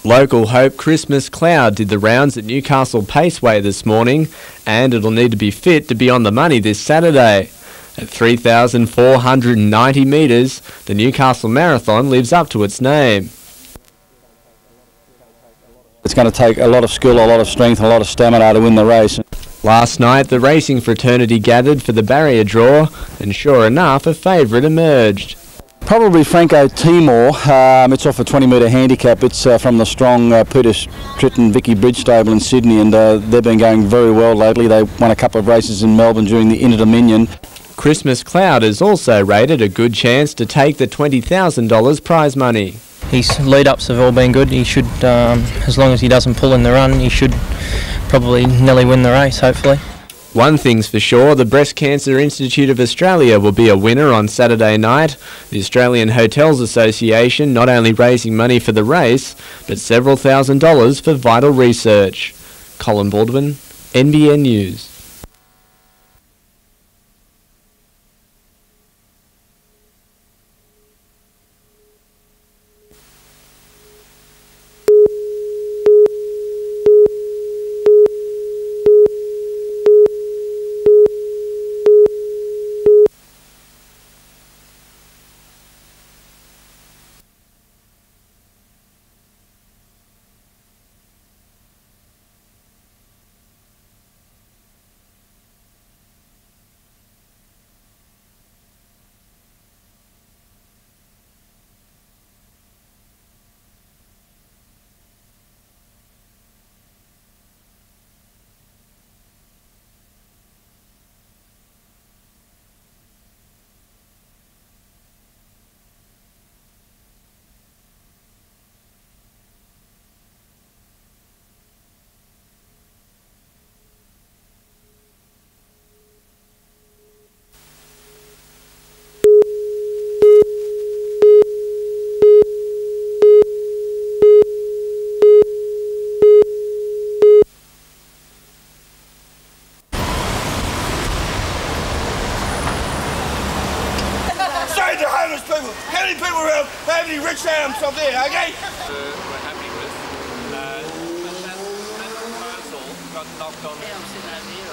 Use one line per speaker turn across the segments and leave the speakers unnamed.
Local Hope Christmas Cloud did the rounds at Newcastle Paceway this morning, and it'll need to be fit to be on the money this Saturday. At 3,490 metres, the Newcastle Marathon lives up to its name.
It's going to take a lot of skill, a lot of strength, a lot of stamina to win the race.
Last night, the racing fraternity gathered for the barrier draw, and sure enough, a favourite emerged.
Probably Franco Timor. It's off a 20-metre handicap. It's from the strong Peter Tritton Vicky Bridge stable in Sydney, and they've been going very well lately. They won a couple of races in Melbourne during the Inter-Dominion.
Christmas Cloud is also rated a good chance to take the $20,000 prize money.
His lead-ups have all been good. He should, as long as he doesn't pull in the run, he should probably nearly win the race, hopefully.
One thing's for sure, the Breast Cancer Institute of Australia will be a winner on Saturday night. The Australian Hotels Association not only raising money for the race, but several $1,000s for vital research. Colin Baldwin, NBN News.
Say to homeless people, how many people around, how many rich arms up there, okay?
We're happy with that proposal got knocked on. Yeah, I'm sitting over here.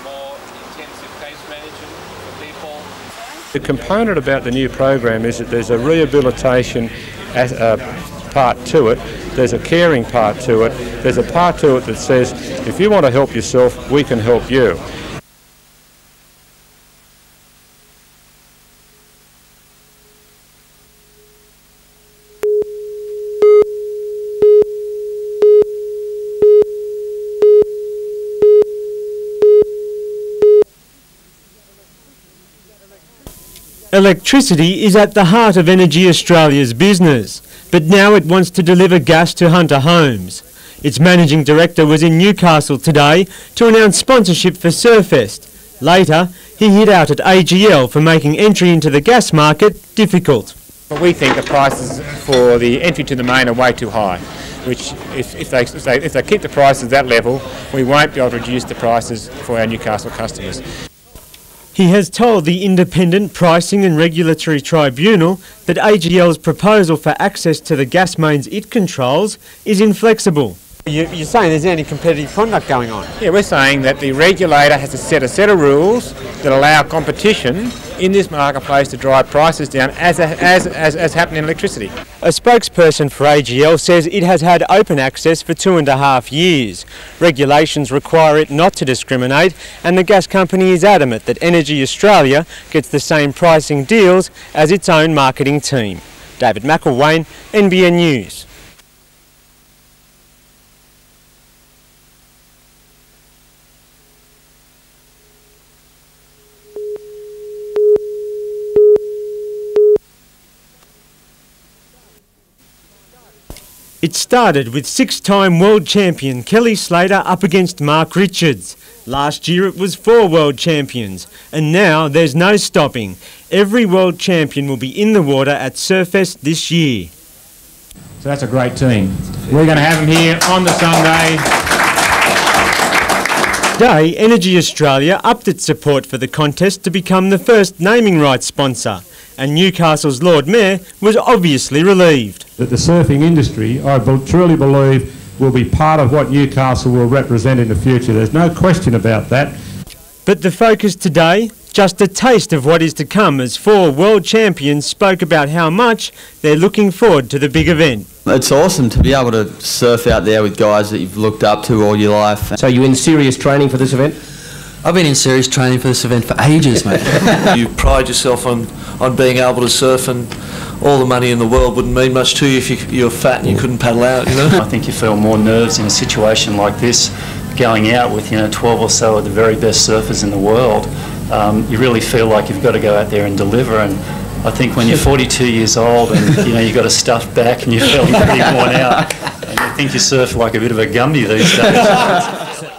More intensive case management for people.
The component about the new program is that there's a rehabilitation part to it, there's a caring part to it, there's a part to it that says if you want to help yourself, we can help you.
Electricity is at the heart of Energy Australia's business, but now it wants to deliver gas to Hunter Homes. Its managing director was in Newcastle today to announce sponsorship for Surfest. Later, he hit out at AGL for making entry into the gas market difficult.
But we think the prices for the entry to the main are way too high, which if they keep the prices at that level, we won't be able to reduce the prices for our Newcastle customers.
He has told the Independent Pricing and Regulatory Tribunal that AGL's proposal for access to the gas mains it controls is inflexible.
You're saying there's anti-competitive conduct going on?
Yeah, we're saying that the regulator has to set a set of rules that allow competition in this marketplace to drive prices down as happened in electricity.
A spokesperson for AGL says it has had open access for 2.5 years. Regulations require it not to discriminate, and the gas company is adamant that Energy Australia gets the same pricing deals as its own marketing team. David McElwain, NBN News. It started with 6-time world champion Kelly Slater up against Mark Richards. Last year it was 4 world champions, and now there's no stopping. Every world champion will be in the water at Surfest this year.
So that's a great team. We're going to have them here on the Sunday.
Today, Energy Australia upped its support for the contest to become the first naming rights sponsor, and Newcastle's Lord Mayor was obviously relieved.
That the surfing industry, I truly believe, will be part of what Newcastle will represent in the future. There's no question about that.
But the focus today, just a taste of what is to come, as 4 world champions spoke about how much they're looking forward to the big event.
It's awesome to be able to surf out there with guys that you've looked up to all your life.
So you're in serious training for this event?
I've been in serious training for this event for ages, mate.
You pride yourself on being able to surf, and all the money in the world wouldn't mean much to you if you're fat and you couldn't paddle out, you know?
I think you feel more nerves in a situation like this, going out with 12 or so of the very best surfers in the world. You really feel like you've got to go out there and deliver, and I think when you're 42 years old and you've got a stuffed back and you're feeling pretty worn out, and you think you surf like a bit of a Gumby these days.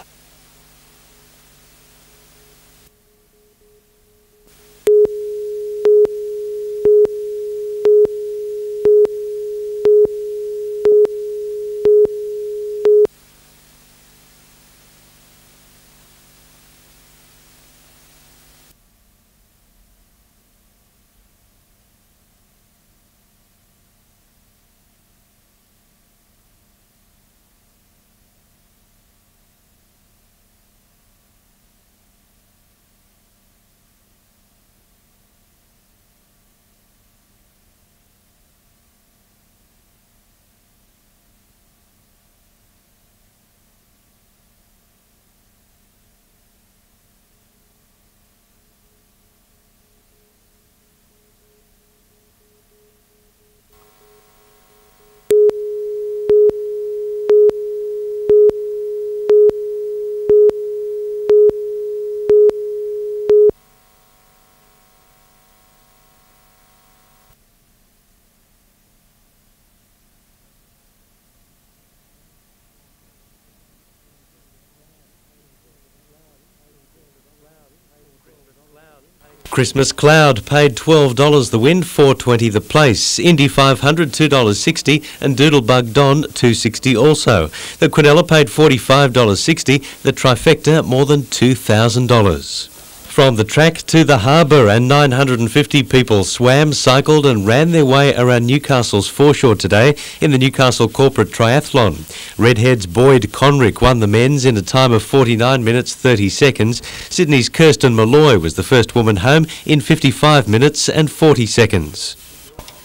Christmas Cloud paid $12 the win, $4.20 the place. Indy 500 $2.60 and Doodlebug Don $2.60 also. The Quinella paid $45.60. The Trifecta more than $2,000. From the track to the harbour, and 950 people swam, cycled and ran their way around Newcastle's foreshore today in the Newcastle Corporate Triathlon. Redhead's Boyd Conrick won the men's in a time of 49 minutes 30 seconds. Sydney's Kirsten Malloy was the first woman home in 55 minutes and 40 seconds.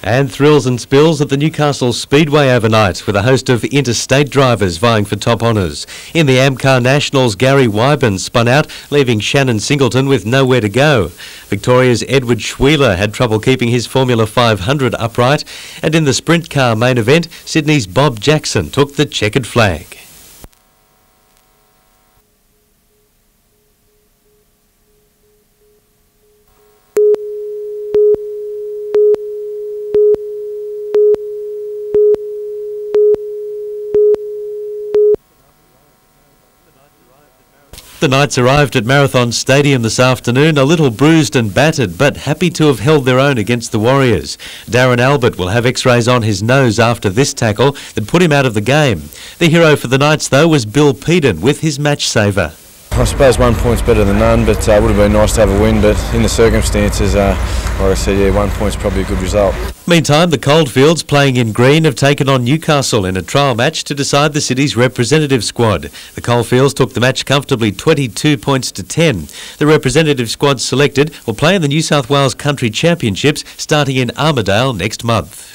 And thrills and spills at the Newcastle Speedway overnight, with a host of interstate drivers vying for top honours. In the Amcar Nationals, Gary Wyburn spun out, leaving Shannon Singleton with nowhere to go. Victoria's Edward Schweiler had trouble keeping his Formula 500 upright. And in the sprint car main event, Sydney's Bob Jackson took the checkered flag. The Knights arrived at Marathon Stadium this afternoon, a little bruised and battered, but happy to have held their own against the Warriors. Darren Albert will have x-rays on his nose after this tackle that put him out of the game. The hero for the Knights, though, was Bill Peden with his match saver.
I suppose 1 point's better than none, but it would have been nice to have a win, but in the circumstances, like I said, yeah, 1 point's probably a good result.
Meantime, the Coldfields, playing in green, have taken on Newcastle in a trial match to decide the city's representative squad. The Coldfields took the match comfortably 22 points to 10. The representative squad selected will play in the New South Wales Country Championships starting in Armidale next month.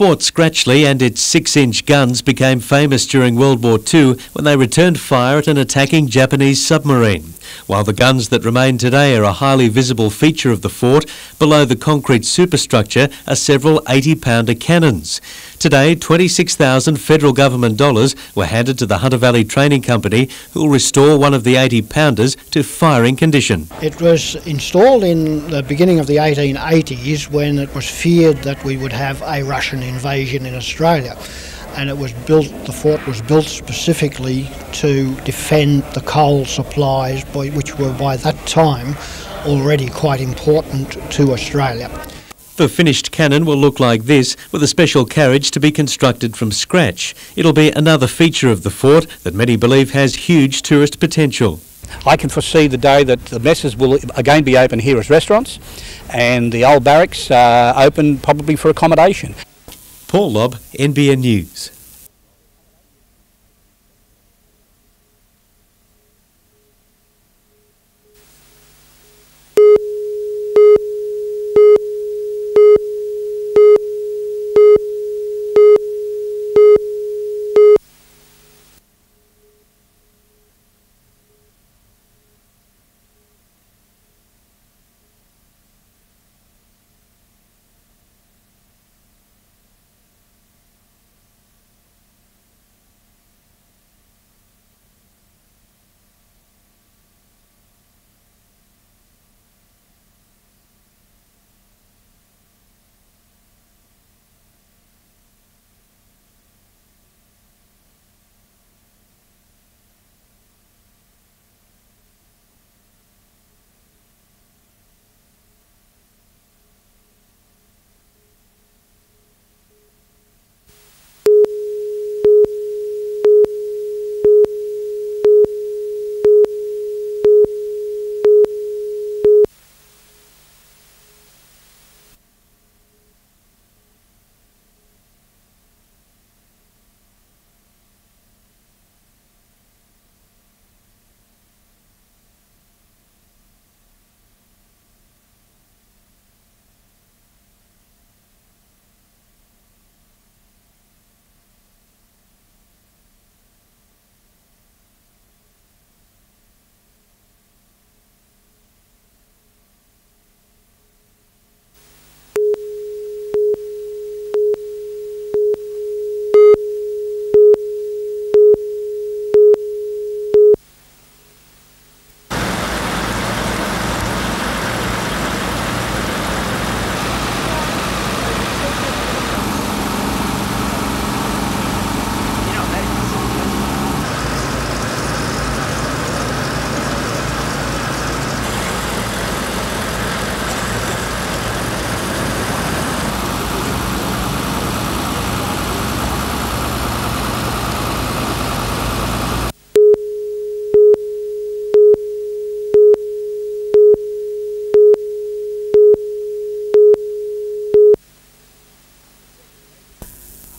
Fort Scratchley and its 6-inch guns became famous during World War II when they returned fire at an attacking Japanese submarine. While the guns that remain today are a highly visible feature of the fort, below the concrete superstructure are several 80-pounder cannons. Today, 26,000 federal government dollars were handed to the Hunter Valley Training Company, who will restore one of the 80-pounders to firing condition.
It was installed in the beginning of the 1880s when it was feared that we would have a Russian invasion in Australia. And it was built, the fort was built specifically to defend the coal supplies, which were by that time already quite important to Australia.
The finished cannon will look like this, with a special carriage to be constructed from scratch. It'll be another feature of the fort that many believe has huge tourist potential.
I can foresee the day that the messes will again be open here as restaurants, and the old barracks open probably for accommodation.
Paul Lobb, NBN News.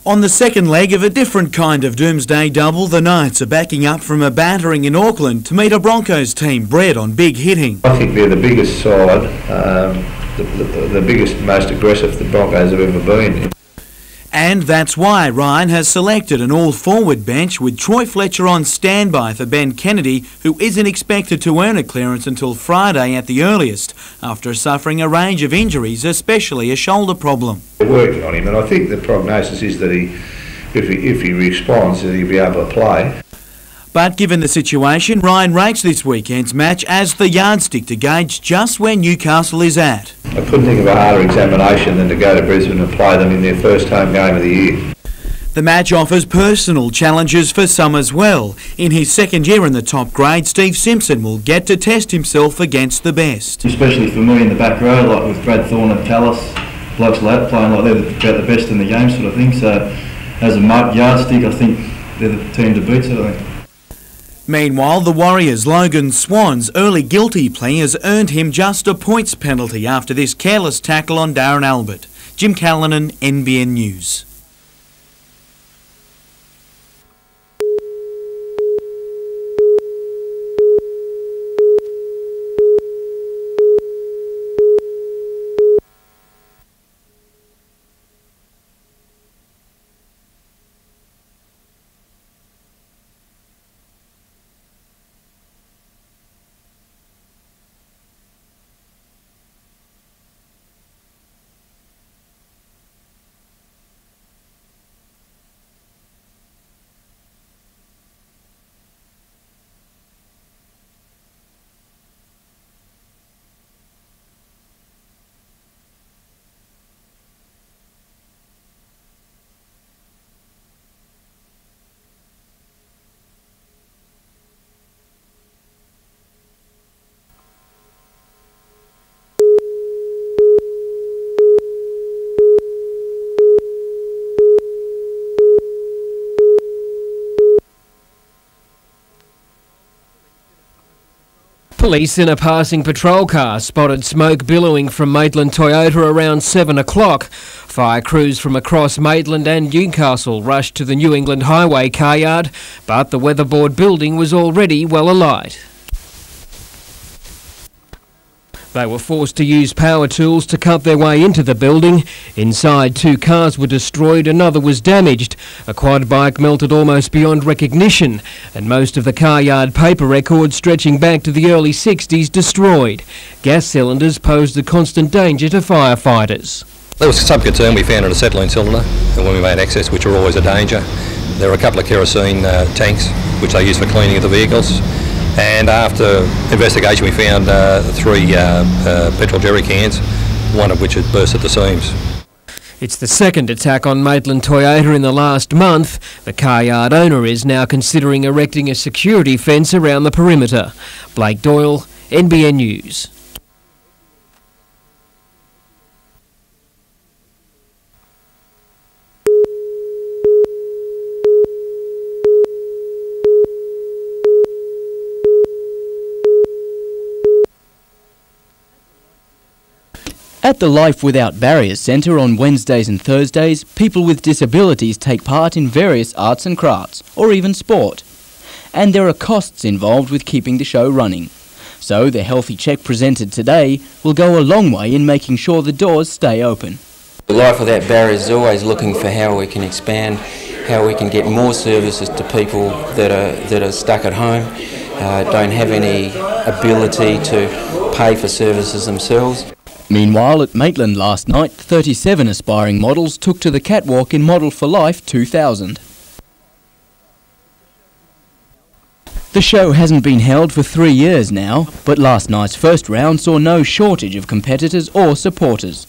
On the second leg of a different kind of doomsday double, the Knights are backing up from a battering in Auckland to meet a Broncos team bred on big hitting.
I think they're the biggest side, the biggest, most aggressive the Broncos have ever been.
And that's why Ryan has selected an all-forward bench with Troy Fletcher on standby for Ben Kennedy, who isn't expected to earn a clearance until Friday at the earliest, after suffering a range of injuries, especially a shoulder problem.
They're working on him, and I think the prognosis is that if he responds, that he'll be able to play.
But given the situation, Ryan rates this weekend's match as the yardstick to gauge just where Newcastle is at.
I couldn't think of a harder examination than to go to Brisbane and play them in their first home game of the year.
The match offers personal challenges for some as well. In his second year in the top grade, Steve Simpson will get to test himself against the best.
Especially for me in the back row, like with Brad Thorne and Tallis, blokes like playing like they're about the best in the game sort of thing. So as a yardstick, I think they're the team to beat sort of thing.
Meanwhile, the Warriors' Logan Swan's early guilty plea has earned him just a points penalty after this careless tackle on Darren Albert. Jim Callanan, NBN News.
Police in a passing patrol car spotted smoke billowing from Maitland Toyota around 7 o'clock. Fire crews from across Maitland and Newcastle rushed to the New England Highway car yard, but the weatherboard building was already well alight. They were forced to use power tools to cut their way into the building. Inside, 2 cars were destroyed, another was damaged. A quad bike melted almost beyond recognition, and most of the car yard paper records stretching back to the early 60s destroyed. Gas cylinders posed a constant danger to firefighters.
There was some concern we found in a acetylene cylinder when we made access, which are always a danger. There were a couple of kerosene tanks, which they use for cleaning of the vehicles. And after investigation we found 3 petrol jerry cans, one of which had burst at the seams.
It's the second attack on Maitland Toyota in the last month. The car yard owner is now considering erecting a security fence around the perimeter. Blake Doyle, NBN News.
At the Life Without Barriers Centre on Wednesdays and Thursdays, people with disabilities take part in various arts and crafts, or even sport. And there are costs involved with keeping the show running. So the healthy check presented today will go a long way in making sure the doors stay open.
Life Without Barriers is always looking for how we can expand, how we can get more services to people that are stuck at home, don't have any ability to pay for services themselves.
Meanwhile, at Maitland last night, 37 aspiring models took to the catwalk in Model for Life 2000. The show hasn't been held for 3 years now, but last night's first round saw no shortage of competitors or supporters.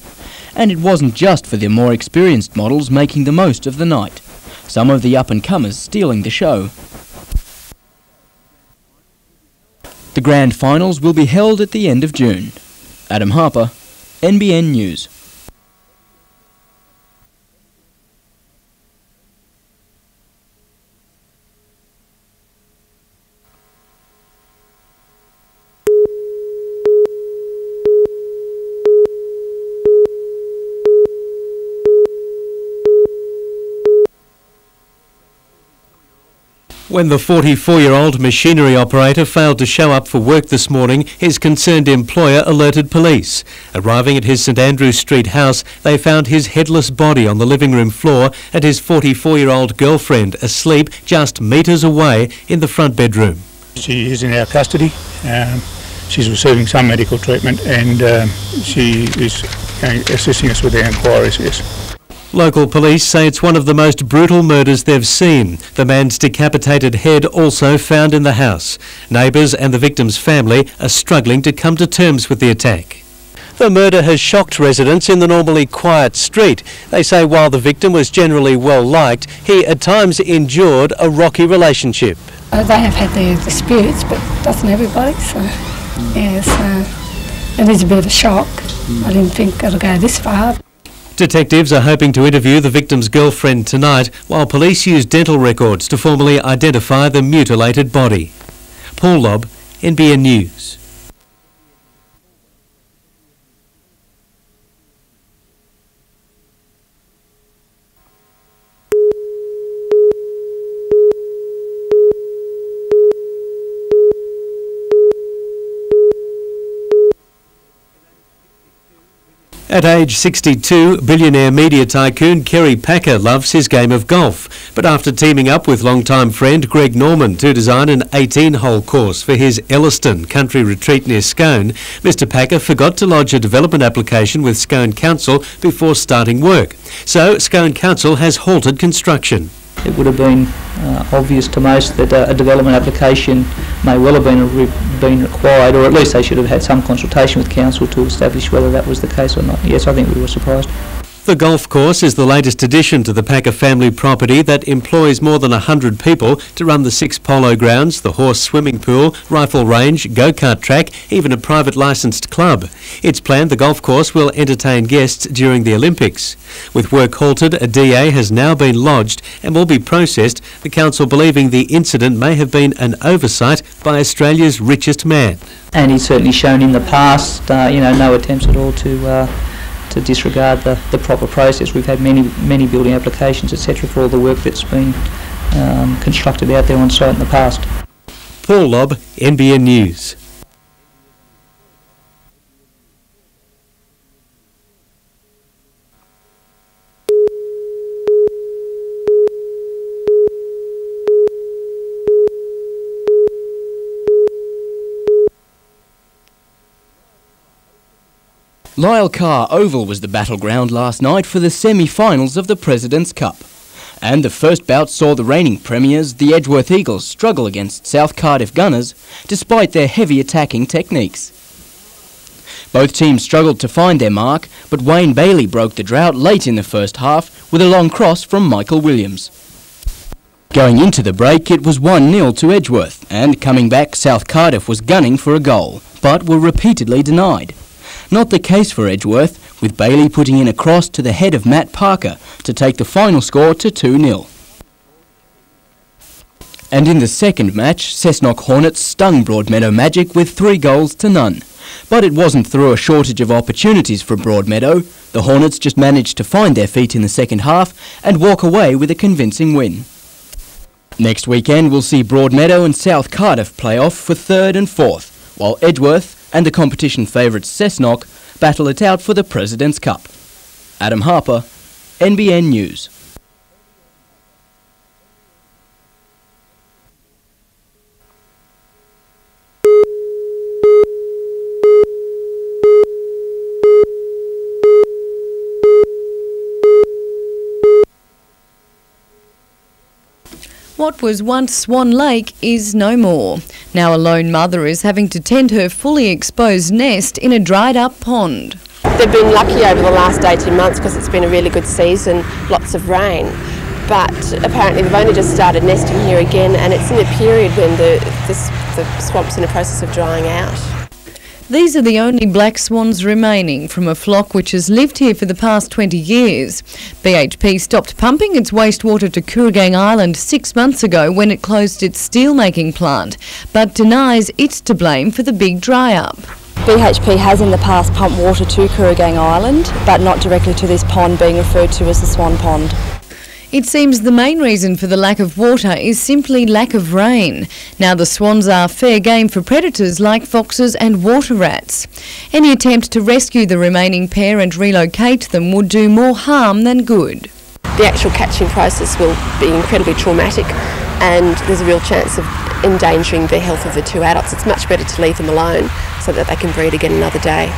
And it wasn't just for the more experienced models making the most of the night. Some of the up-and-comers stealing the show. The grand finals will be held at the end of June. Adam Harper, NBN News.
When the 44-year-old machinery operator failed to show up for work this morning, his concerned employer alerted police. Arriving at his St Andrews Street house, they found his headless body on the living room floor and his 44-year-old girlfriend asleep just metres away in the front bedroom.
She is in our custody. She's receiving some medical treatment and she is assisting us with our inquiries, yes.
Local police say it's one of the most brutal murders they've seen. The man's decapitated head also found in the house. Neighbours and the victim's family are struggling to come to terms with the attack. The murder has shocked residents in the normally quiet street. They say while the victim was generally well liked, he at times endured a rocky relationship.
They have had their disputes, but doesn't everybody? So, yeah, so it is a bit of a shock. I didn't think it'll go this far.
Detectives are hoping to interview the victim's girlfriend tonight, while police use dental records to formally identify the mutilated body. Paul Lobb, NBN News. At age 62, billionaire media tycoon Kerry Packer loves his game of golf. But after teaming up with longtime friend Greg Norman to design an 18-hole course for his Elliston country retreat near Scone, Mr Packer forgot to lodge a development application with Scone Council before starting work. So Scone Council has halted construction.
It would have been obvious to most that a development application may well have been required, or at least they should have had some consultation with council to establish whether that was the case or not. Yes, I think we were surprised.
The golf course is the latest addition to the Packer family property that employs more than 100 people to run the 6 polo grounds, the horse swimming pool, rifle range, go-kart track, even a private licensed club. It's planned the golf course will entertain guests during the Olympics. With work halted, a DA has now been lodged and will be processed, the council believing the incident may have been an oversight by Australia's richest man.
And he's certainly shown in the past, no attempts at all to disregard the proper process. We've had many building applications, etc., for all the work that's been constructed out there on site in the past.
Paul Lobb, NBN News.
Lyle Carr Oval was the battleground last night for the semi-finals of the President's Cup. And the first bout saw the reigning premiers, the Edgeworth Eagles, struggle against South Cardiff Gunners, despite their heavy attacking techniques. Both teams struggled to find their mark, but Wayne Bailey broke the drought late in the first half with a long cross from Michael Williams. Going into the break, it was 1-0 to Edgeworth, and coming back, South Cardiff was gunning for a goal, but were repeatedly denied. Not the case for Edgeworth, with Bailey putting in a cross to the head of Matt Parker to take the final score to 2-0. And in the second match, Cessnock Hornets stung Broadmeadow Magic with 3-0. But it wasn't through a shortage of opportunities for Broadmeadow. The Hornets just managed to find their feet in the second half and walk away with a convincing win. Next weekend we'll see Broadmeadow and South Cardiff play off for 3rd and 4th, while Edgeworth and the competition favourites Cessnock battle it out for the President's Cup. Adam Harper, NBN News.
What was once Swan Lake is no more. Now a lone mother is having to tend her fully exposed nest in a dried up pond.
They've been lucky over the last 18 months because it's been a really good season, lots of rain. But apparently they've only just started nesting here again, and it's in a period when the swamp's in the process of drying out.
These are the only black swans remaining from a flock which has lived here for the past 20 years. BHP stopped pumping its wastewater to Kooragang Island 6 months ago when it closed its steel-making plant, but denies it's to blame for the big dry-up.
BHP has in the past pumped water to Kooragang Island, but not directly to this pond being referred to as the Swan Pond.
It seems the main reason for the lack of water is simply lack of rain. Now the swans are fair game for predators like foxes and water rats. Any attempt to rescue the remaining pair and relocate them would do more harm than good.
The actual catching process will be incredibly traumatic, and there's a real chance of endangering the health of the 2 adults. It's much better to leave them alone so that they can breed again another day.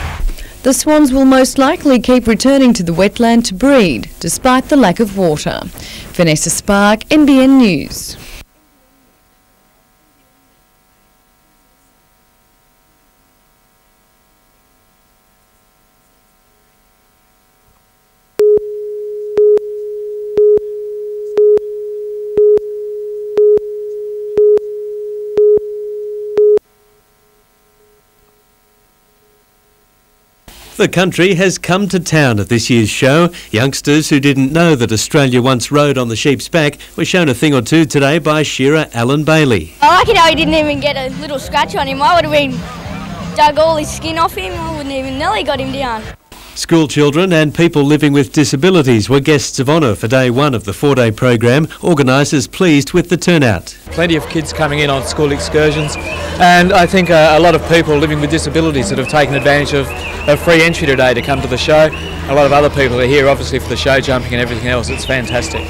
The swans will most likely keep returning to the wetland to breed, despite the lack of water. Vanessa Spark, NBN News.
The country has come to town at this year's show. Youngsters who didn't know that Australia once rode on the sheep's back were shown a thing or two today by shearer Alan Bailey.
I like it how he didn't even get a little scratch on him. I would have been dug all his skin off him. I wouldn't even nearly got him down.
School children and people living with disabilities were guests of honour for day one of the 4-day program. Organisers pleased with the turnout.
Plenty of kids coming in on school excursions, and I think a lot of people living with disabilities that have taken advantage of free entry today to come to the show. A lot of other people are here obviously for the show jumping and everything else. It's fantastic.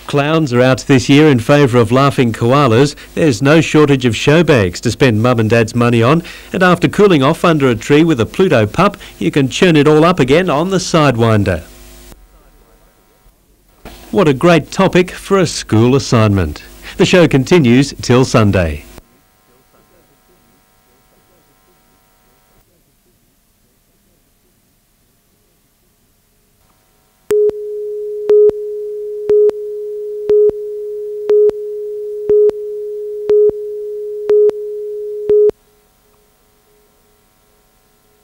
Clowns are out this year in favour of laughing koalas. There's no shortage of show bags to spend mum and dad's money on, and after cooling off under a tree with a Pluto pup, you can churn it all up again on the Sidewinder. What a great topic for a school assignment. The show continues till Sunday.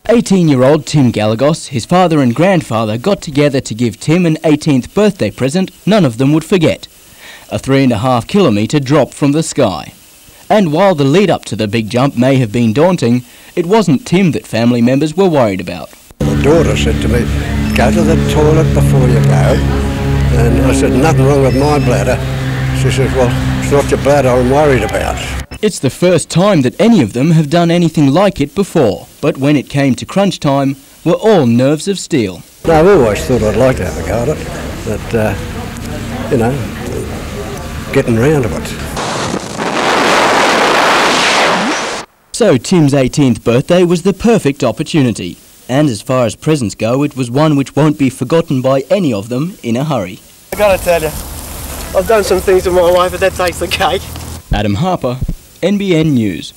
18-year-old Tim Galagos, his father and grandfather got together to give Tim an 18th birthday present none of them would forget. A 3.5 kilometre drop from the sky. And while the lead up to the big jump may have been daunting, it wasn't Tim that family members were worried about.
My daughter said to me, "Go to the toilet before you go." And I said, "Nothing wrong with my bladder." She says, "Well, it's not your bladder I'm worried about."
It's the first time that any of them have done anything like it before, but when it came to crunch time, were all nerves of steel.
No, I've always thought I'd like to have a go at it, but, you know, getting round to it.
So Tim's 18th birthday was the perfect opportunity. And as far as presents go, it was one which won't be forgotten by any of them in a hurry.
I gotta tell you, I've done some things in my life, but that takes the cake.
Adam Harper, NBN News.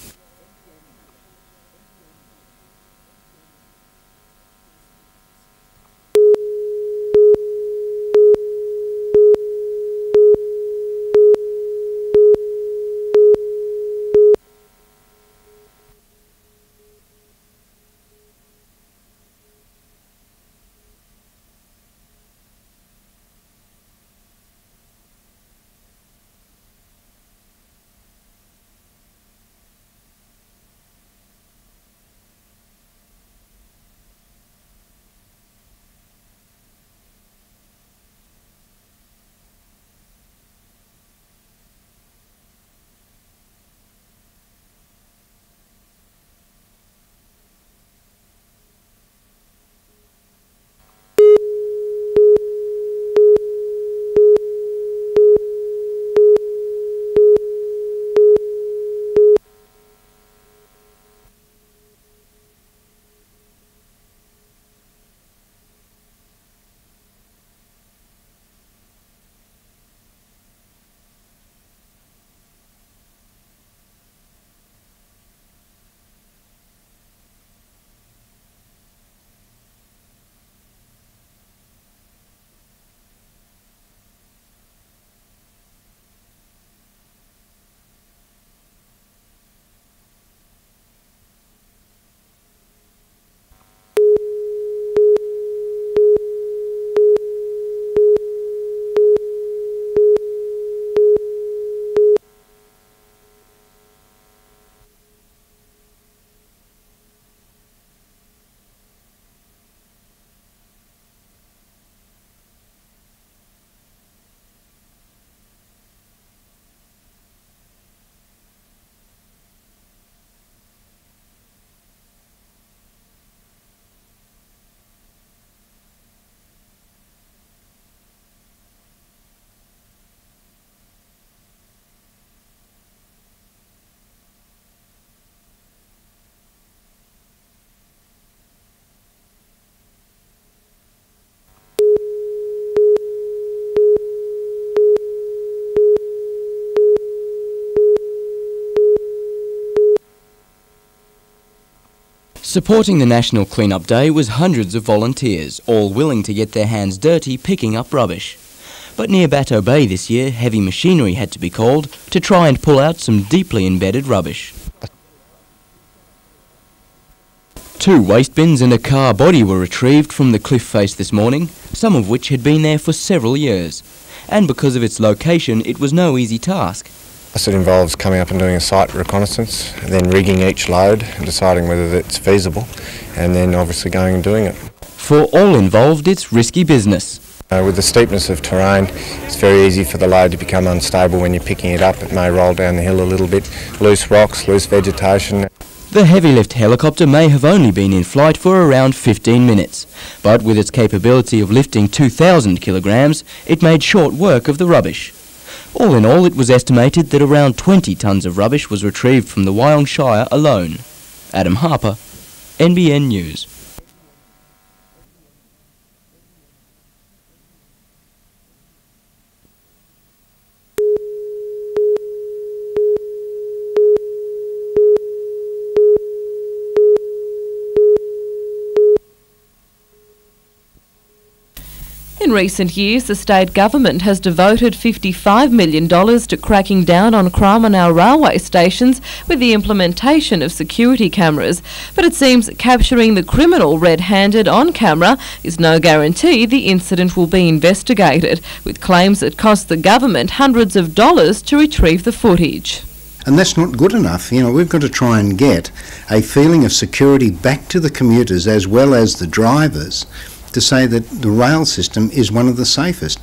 Supporting the National Clean-Up Day was hundreds of volunteers, all willing to get their hands dirty picking up rubbish. But near Bateau Bay this year, heavy machinery had to be called to try and pull out some deeply embedded rubbish. 2 waste bins and a car body were retrieved from the cliff face this morning, some of which had been there for several years. And because of its location, it was no easy task.
It involves coming up and doing a site reconnaissance, and then rigging each load and deciding whether it's feasible, and then obviously going and doing it.
For all involved, it's risky business.
With the steepness of terrain, it's very easy for the load to become unstable when you're picking it up. It may roll down the hill a little bit, loose rocks, loose vegetation.
The heavy lift helicopter may have only been in flight for around 15 minutes, but with its capability of lifting 2,000 kilograms, it made short work of the rubbish. All in all, it was estimated that around 20 tonnes of rubbish was retrieved from the Wyong Shire alone. Adam Harper, NBN News.
In recent years, the state government has devoted $55 million to cracking down on crime on our railway stations with the implementation of security cameras. But it seems capturing the criminal red-handed on camera is no guarantee the incident will be investigated, with claims it cost the government hundreds of dollars to retrieve the footage.
And that's not good enough. You know, we've got to try and get a feeling of security back to the commuters as well as the drivers to say that the rail system is one of the safest.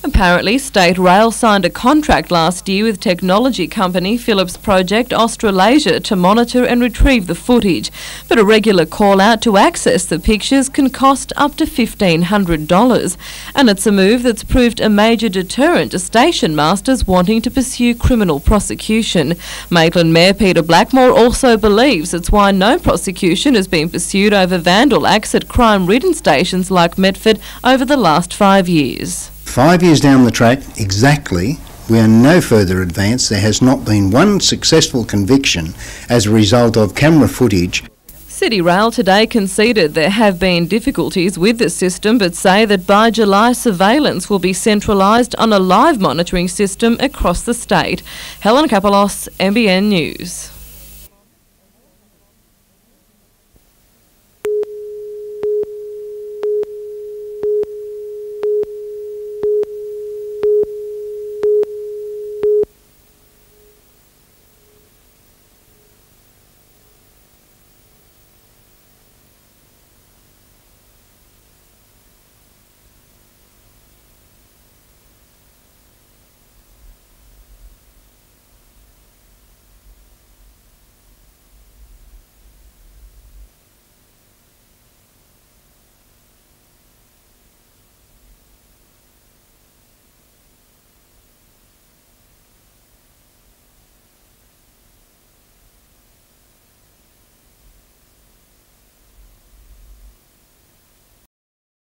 Apparently, State Rail signed a contract last year with technology company Philips Project Australasia to monitor and retrieve the footage. But a regular call-out to access the pictures can cost up to $1,500. And it's a move that's proved a major deterrent to station masters wanting to pursue criminal prosecution. Maitland Mayor Peter Blackmore also believes it's why no prosecution has been pursued over vandal acts at crime-ridden stations like Medford over the last 5 years.
5 years down the track, exactly, we are no further advanced. There has not been one successful conviction as a result of camera footage.
City Rail today conceded there have been difficulties with the system, but say that by July surveillance will be centralised on a live monitoring system across the state. Helen Kapelos, NBN News.